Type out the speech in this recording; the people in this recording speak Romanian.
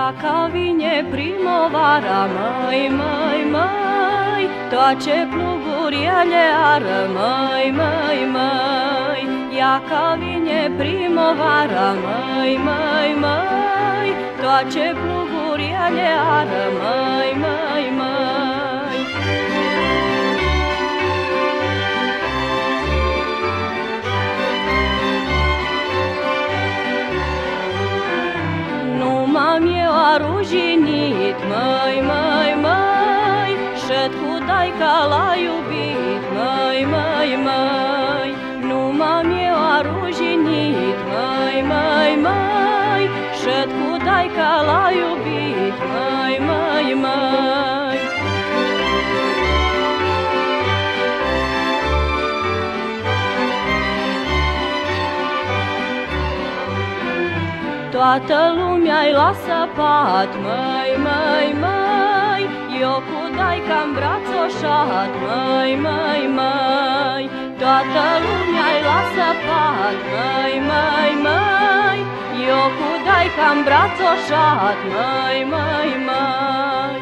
Ia ca vine primăvara, măi, măi, măi, toate pluguri ele ară, măi, măi, măi. Ia ca vine primăvara, măi, măi, măi, toate pluguri ele ară, măi, măi, măi. M-am eu aruginit, măi, măi, măi, și-t cu daica l-a iubit, măi, măi, măi. Nu m-am eu aruginit, măi, măi, măi, și-t cu daica l-a iubit, măi, măi, măi. Toată lumea-i la săpat, măi, măi, măi, eu cu daica-n brațoșat, măi, măi, măi. Toată lumea-i la săpat, măi, măi, măi, eu cu daica-n brațoșat, măi, măi, măi.